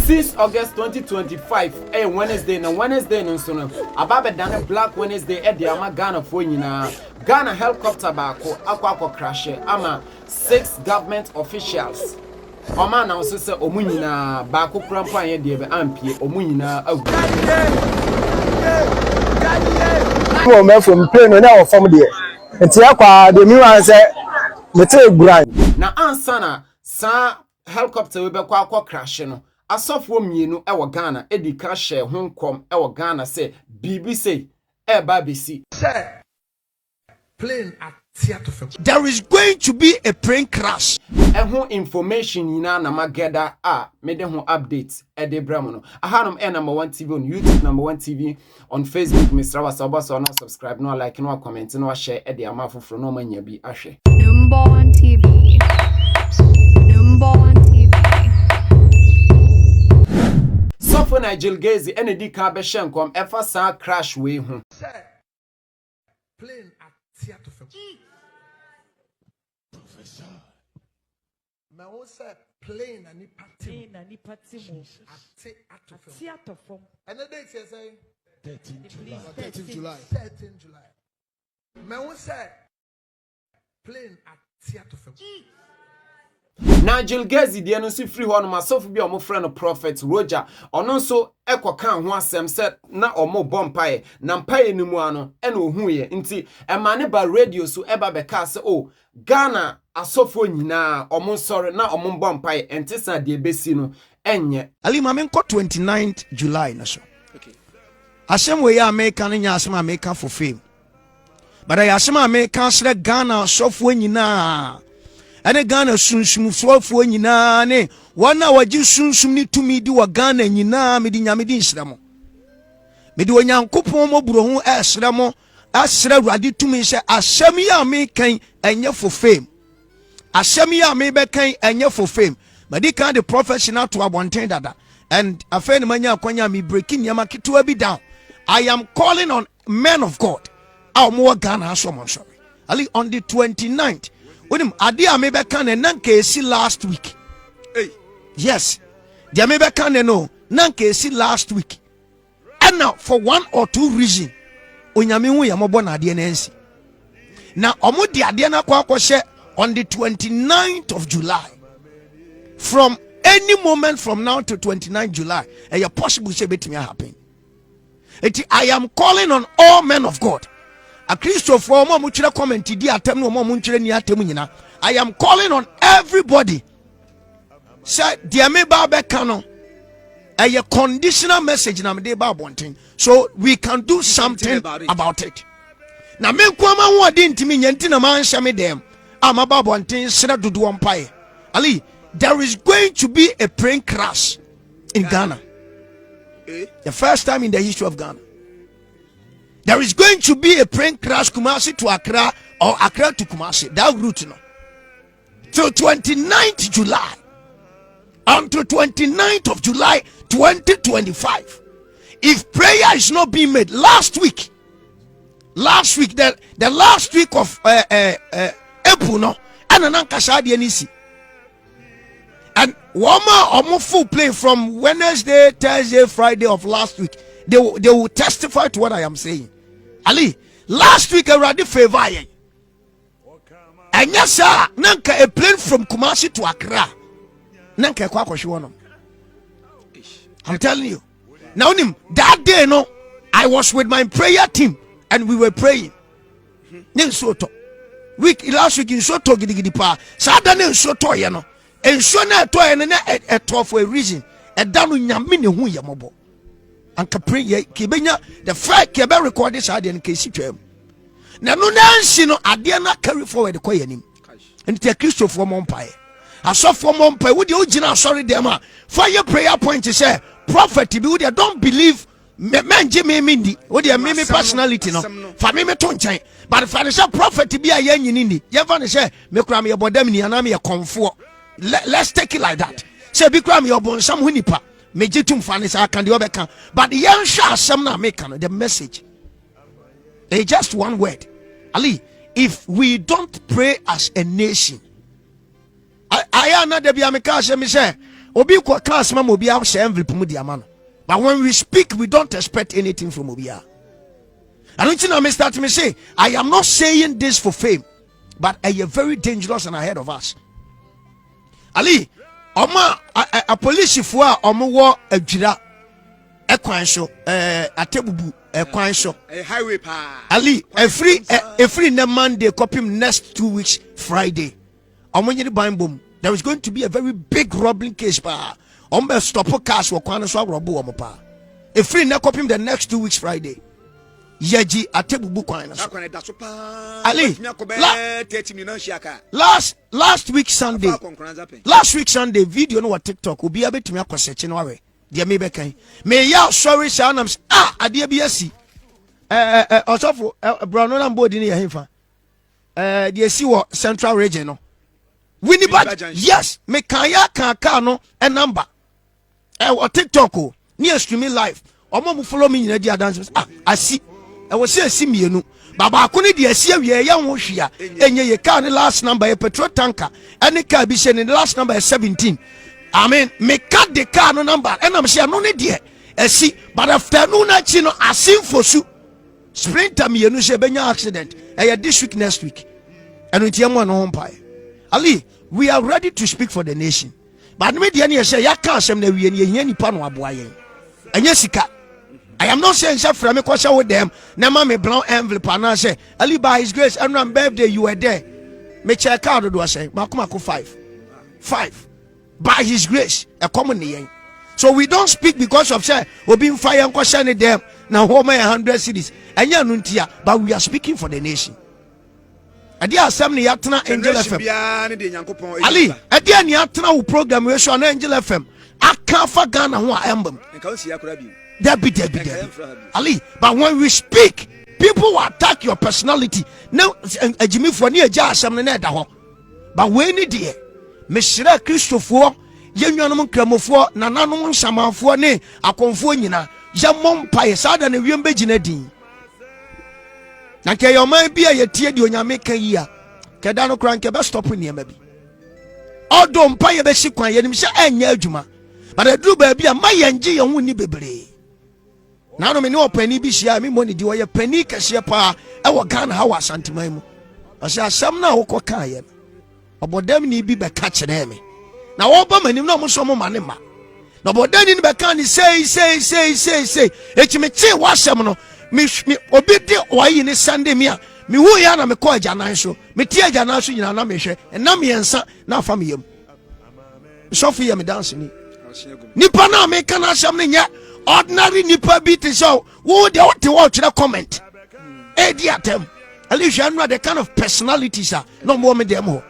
6 August 2025 Wednesday na Wednesday no so no ababe dane Black Wednesday e de ama Ghana fo nyina Ghana helicopter baako akwa crash ama 6 government officials omane na so se omu nyina baako prampo anye de be ampie omu nyina agu wo me from plane na wo fam de enti akwa de mi wan se mete guran na ansana sa helicopter we be kwa crash no asofo mienu e wo Ghana edi ka hye ho nkom e wo Ghana se BBC e ba besi plane at theater. There is going to be a plane crash. Eho information yina na mageda mede ho updates e de bramo no ahanom number 1 TV on YouTube, number 1 TV on Facebook. Mr. Wasaboso no subscribe no like no comment no share e de amafofro no manya bi ahwe Number 1 TV. Number 1 TV. Sofo Nigel Gezi enedi ka be hyenkom efa sa crash we hu Plane at theater. Professor. My own say plane and nipati at theater form. And the date you say 13 July. 13 July. 13 July. My own say plane at theater form. Nigel Gezi de no si free ho no masofu bi omo frɛ no Prophet Roger ono nso ekoka ho asɛm sɛ na omo bompae na mpae ni mu ano ɛna ohuye nti ɛmane ba radio so ɛba bɛka sɛ o Ghana asofo nyinaa omo sɔre na omo bompae enti sa de besi no enye ali ma men 29th July na so okay asɛm we ya America no nya asɛm America for fame but I asɛm America sɛ Ghana asofo nyinaa ane Ghana sunsumfo nyina ne wana waji sunsum ni tumi di wa Ghana nyina medi nyame di nsramo medi onyankopon moburo ho esramo asra Awurade tumi se asɛm ya me kan enye for fame asɛm ya me be kan enye for fame medi kan the professional to abonten dada and afei ne manya akwanya me breaking nyama ketewa bi down. I am calling on men of God aw mo Ghana so mo sorry ali on the 29th Unim adia me beka ne nanka esi last week. Hey. Yes. Dia me beka ne no nanka esi last week. And now for one or two reason onyame hu ya mobo na ade na ensi. Na omo di ade na kwa kwose on the 29th of July. From any moment from now to 29th July, a possible say betimi happen. I am calling on all men of God. A Christopher Momuchira comment di atem no momunchire ni atem nyina. I am calling on everybody. Say dia me ba be kano. A conditional message na me de ba bonten. So we can do something about it. Na me kwama ho ade ntimi nyanti na man hye me dem. Ama ba bonten sra dudu ompae. Ali, there is going to be a plane crash in Ghana. The first time in the history of Ghana. There is going to be a plane crash Kumasi to Accra or Accra to Kumasi. That route no. Till 29th July. Until 29th of July 2025. If prayer is not being made last week, the last week of April no, and Anankashadi Anisi. And one full play from Wednesday, Thursday, Friday of last week. They will testify to what I am saying. Ali, last week I already favor ye. And yes, sir, nanka a plane from Kumasi to Accra. Nanka kwa kwashiwono. I'm telling you. Now, that day, no, I was with my prayer team and we were praying. Last week in Soto gidi pa. Sadane in Soto yano. And so na to a to for a reason. A danu nyamini hu yamobo. And pray kibenya the fact kebe record this ade in case twem na no nansi no ade na carry forward the koyanim and the Christopher Mompae asofo Mompae wo de ogina sorry dem a fire prayer point say prophet bi wo de don't believe menje me ndi wo de me personality no fa me to nchen but fa ne say prophet bi a yanyini ni ye fa ne say me kura me bodam ni ana me ye konfo let's take it like that say bi kura me obonsam hu nipa mejitum fani sa kan de obeka but yan sha asem na make the message they just one word Ali, if we don't pray as a nation I am not the biamika say me say obi ko class ma obi a share envelope mu di ama no. But when we speak, we don't expect anything from obi a. I don't you know me start me say, I am not saying this for fame, but are very dangerous and ahead of us. Ali, Oma a police for Omo war a jira a quansho a tebubu a quansho a highway pa Ali a free na Monday copy him next 2 weeks Friday. Omo buying boom. There is going to be a very big robbing case pa. Ombe stop cars for kwana so robo omo pa. A free na copy him the next 2 weeks Friday. Yeji atebubu kwana so. Ali last week Sunday. Last week Sunday video no wa TikTok obi abetumi akose no awe. Dia me be kan. Me ya sorry sha nam ade bi asi. Osofo Brown na mbodi ni yehfa. Dia si wo Central Region no. Winnie Badge. Yes, me kan ya kan no a number. O TikTok o. Ni streaming live. Omo mu follow me nyina dia dance. I see. I was say Simienu. Baba Kuni de Sia, we are young Oshia, and ye car the last number a petrol tanker, and the car be saying the last number is 17. I mean, me cut the car no number, and I'm saying no need dear. See, but afternoon I chino I sing for su. Sprinter me no benya accident. This week next week. And with young one home pie. Ali, we are ready to speak for the nation. But me the say ya can't say we any pano aboagye. And yesika. I am not saying chef from me question with them. Never me brown envelope and I say, Ali by his grace, and on birthday you were there. Me check out do I say, Makumako 5. By his grace, a common name. So we don't speak because of say we being fire and questioning them. Now home 100 cities. And ya nuntia, but we are speaking for the nation. Adi assembly yatna Angel FM. Ali, adi ani yatna program we show on Angel FM. Akafa Ghana ho emblem. Debbie. Ali, but when we speak, people will attack your personality. Now, Jimmy for near Jasam Neda. But when it dear, Mr. Christopher, Yanum Cramofo, Nananum Sama for ne, a confonina, Jamon Piesad and a Yambejinedi. Naka your mind be a tear do Yamaka year. Cadano crank about stopping here, maybe. Or don't pay a basic one, Yamsha and Yajuma. But I do baby a my and G and Winnie Baby. Now no me no penny bi share me money di wo ye penny kase pa e wo Ghana ha wa santiman mu o se asam na wo koka ye obodam ni bi be ka kire me na wo ba manim na mo so mo mane ma na obodam ni be ka ni say echi me che wa asem no me obi di wo yi ni Sunday me a me hu ya na me ko ajanan so me tie ajanan so nyina na me hwe na me yensa na afa me yam so fi ya me dance ni pa na me kana asem ni nya ordinary nipa beat so who they want to watch the comment them at least you know the kind of personalities are no more me them ho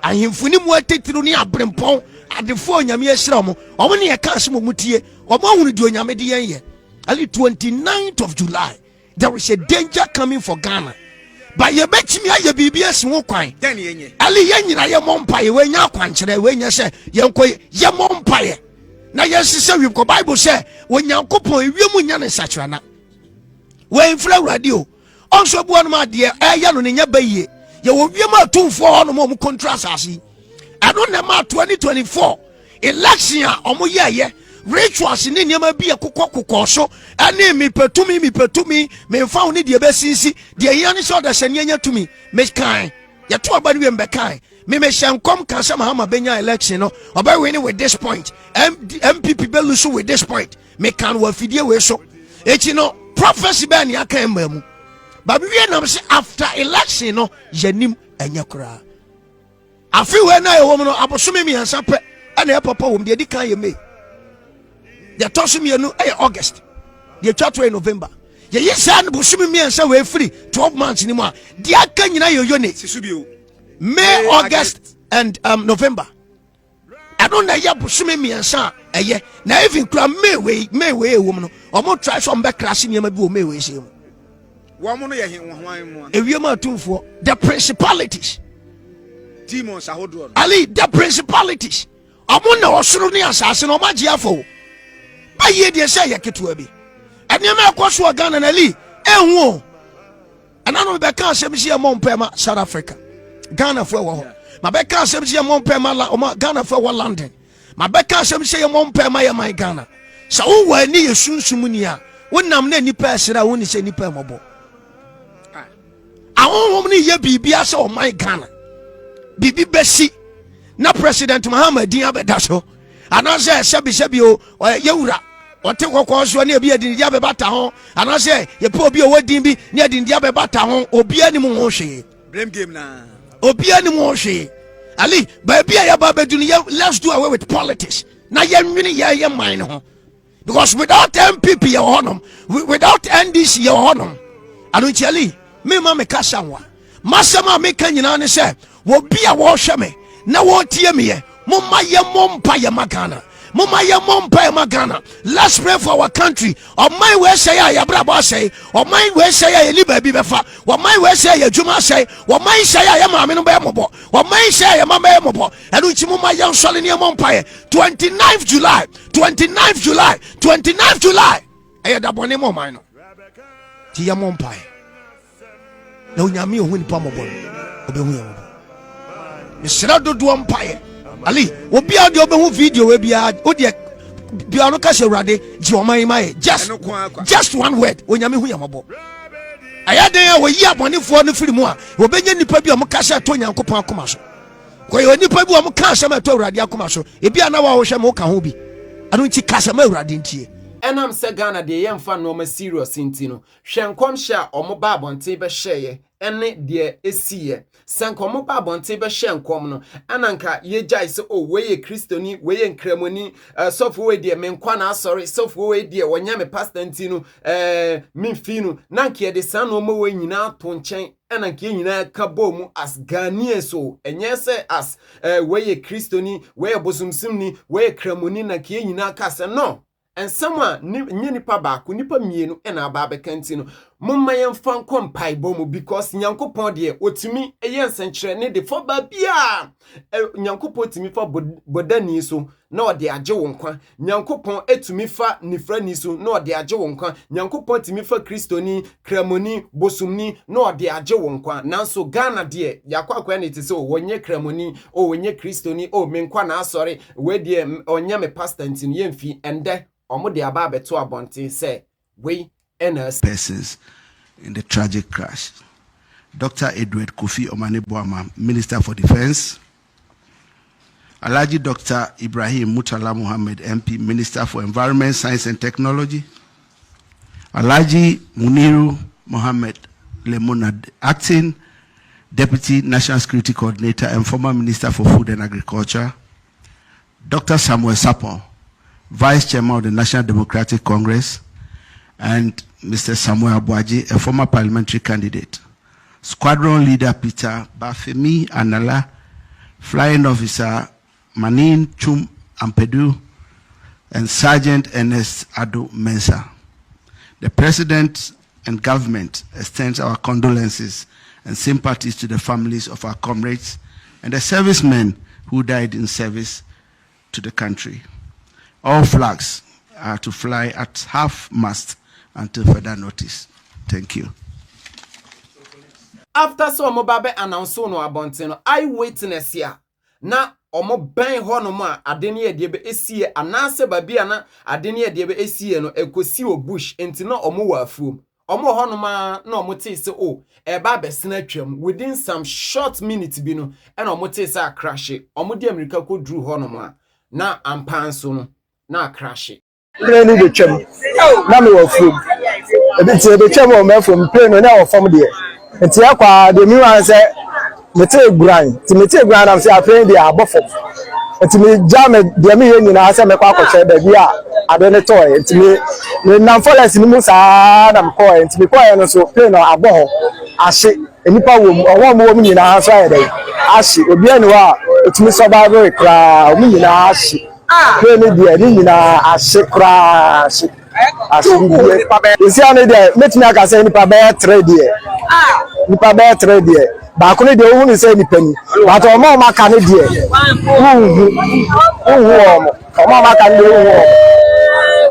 and him funi mu atetru ni abrempon adefo nyame esra mo omo ne ka asem mutie omo hunu di onyame de yen ye ali 29th of July there is a danger coming for Ghana but ye betimi aye BBS ho kwan ali yen nyina ye mompaye we nya kwankere we nya se yen koy ye mompaye na yes say we go Bible say when Yankopon ewiemu nya ne sachwana we infra radio onso bu anu ade ya no ne nya baye ye wo wiemu atumfo hono mo contrast asi ado na ma 2024 election a omo ye rituals ni niam bi ekokokoko so ane mi petumi me fa oni de besinsi de yan so da hye nya tumi me kan ye to aba ni we mbekan me shankom kansa mahama benya election no oba winning with this point MPP belusu with this point me kan wa fidie we so echi no prophecy be na aka mamu ba bi we nam say after election no yanim anya kura afi we na ye wo no abosome mi ansa pe na ye papa wo de di kan ye me de tosu mi anu e August de twa November ye yisa no bosome mi ansa we free 12 months ni mu a de aka nyina ye yone sisubio May, August, and November. I don't know ya busumi mi ansa eye na even kra May we woman omo try some back crashing yema bi o May we say woman no ye hwan mu ewiema atumfo the principalities demons ahodo ali the principalities omo na osoro ne asase no magye afo ba ye de say yaketo abi enema ekoso Ghana na ali enwo anano be kan asem si amompema South Africa Ghana for wo ma be ka asem si amompema la Ghana for wo London mabeka asem se ye mompa ma ye man Ghana sa wo wani ye sunsum ni a wonam na nipa esra woni se nipa mobo ahonhom ni ye bibia se o man Ghana bibi besi na president mohammed din abeda so anase sebi o yewura ote kokko so na ebi adin dia bebata ho anase ye pe obi o wadin bi na adin dia bebata ho obi anim ho hwe blame game na obi anim ho hwe ali baby ya baba do let's do away with politics na ye nwini ye mine ho because without MPP ye honum without NDC ye honum anunchali me ma me kasanwa masama me kanyina ne se wo bia wo hwe me na wo tie me ye momma ye mompa ye magana momma ye mompa ye magana. Let's pray for our country. O my we say ya brabo say o my we say ya liba bi befa o my we say ya djuma say o my say ya maame no be mobo o my say ya mama be mobo enu chi momma ye nsole ne mompa ye 29th July 29th July e da bone mo man no ti ya mompa ye na onyame ohun nipa mobo obehu ye mobo misra dodo mpaye ali obi ade obehu video we bia odi bia no ka se urade ji oman mai just one word onyame hu yamobo ayaden a wo yi abonefo no firi mu a obenya nipa bi o mo ka se to nyankopon akoma so ko yo nipa bi o mo ka se ma to urade akoma so e bia na wa wo hwe mo ka ho bi anu nti ka se ma urade ntie enam se Ghana de yemfa no ma serious intino hwenkom hye omo ba abonte be hyeye ene de esiye sankomo ba abonte be hye nkom no ananka ye jai se o weye kristoni weye nkramoni sofo we de menkwa na asori sofo we de wonya me pastor ntino mimfinu nanka ye de san no mo we nyina to nchen ananka ye nyina ka bomu as Ghanaian so enye se as weye kristoni weye bosumsimni weye kramoni na ka ye nyina ka se no. And someone nipa baako nipa mienu ena aba bekanti no momma yemfa nkompai bomu because nyankopon de otimi eyensenkyere ne de fo ba bia nyankopon timi fa bodani so na ode age wonkwa nyankopon etumi fa nifrani so na ode age wonkwa nyankopon timi fa kristoni kramoni bosumni na ode age wonkwa nanso Ghana de yakwa ne te se wonye kramoni o wonye kristoni o menkwa na asori we de onye me pastor ntini yemfi ende Omudi ababe to abonti say we Ernest persons in the tragic crash. Dr. Edward Kofi Omane Boamah, Minister for Defense. Alhaji Dr. Ibrahim Murtala Mohammed, MP, Minister for Environment, Science and Technology. Alhaji Muniru Mohammed Lemonad, Acting Deputy National Security Coordinator and former Minister for Food and Agriculture. Dr. Samuel Sarpong, Vice Chairman of the National Democratic Congress, and Mr. Samuel Aboagye, a former parliamentary candidate. Squadron Leader Peter Bafemi Anala, Flying Officer Manin Twum Ampadu, and Sergeant Ernest Addo Mensa. The President and government extends our condolences and sympathies to the families of our comrades and the servicemen who died in service to the country. All flags are to fly at half-mast until further notice. Thank you. After so mobabe announce no abontino eyewitness ya na omo ben ho no ma adeni e de be esie anase babia na adeni e de be esie no ekosi o bush enti na omo wa afuom omo ho no ma na omo te se o e ba besena twam within some short minutes bi no e na omo te se a crash omo de America ko dru ho no ma na ampanso no na crash Plane the twam na me wa afuom e bi te be twam o ma from plane na o fam de enti akwa de mi wan se mete gran ti mete gran am se afren de abofo enti me jam de me ye nyina se me kwa akwache ba bi a ade ne toy enti me nam forest ni mu sa na me ko enti me ko no so plane no aboho ahye enipa wo mu owo mo wo nyina so ayede ahye obi ani wa etimi so ba be kra o nyina ahye plane de ni nyina ahye kra ahye asumbiye isi ane de metimi aka se nipa be 3 de nipa be 3 de ba ko ne de ohun se nipa ni ba to mo ma ka ne de ohu omo ma ka ne ohu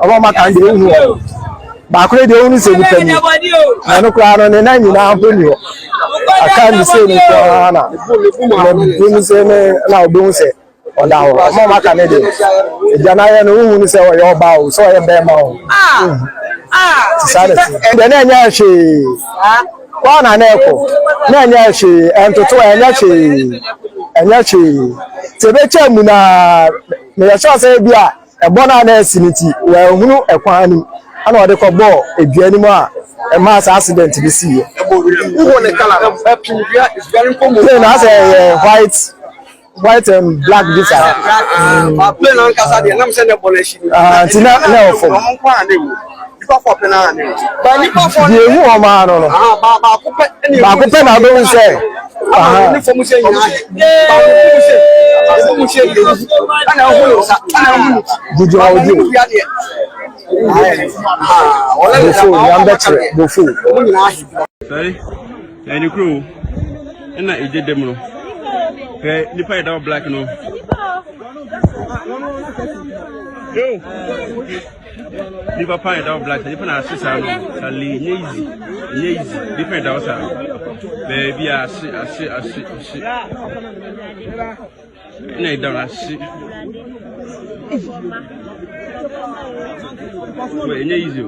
omo ma ka ne ohu ba ko ne de ohun se nipa ni anu kra no ne na nyina honi aka ni se ni kwa na ni se ne na obo se or down. Mama Canadian. Janaya no who say your bow, so I am there now. And then she one and echo. Nanya she and to two and yachi. Tebecha muna me sure say bia e bona na asiniti we hunu ekwan and what they call ball a bianima a mass accident to be see. Who the color is very common as a white and black visa. Plain on Casadi, and I'm sending a polish. Tina, no, for the woman, I don't say. Did you sorry, and you crew, and I did them. The pie that black no. Yo, the pie that black. The pie that easy. Different outside. Baby, I see. No, don't I see. Wait, easy.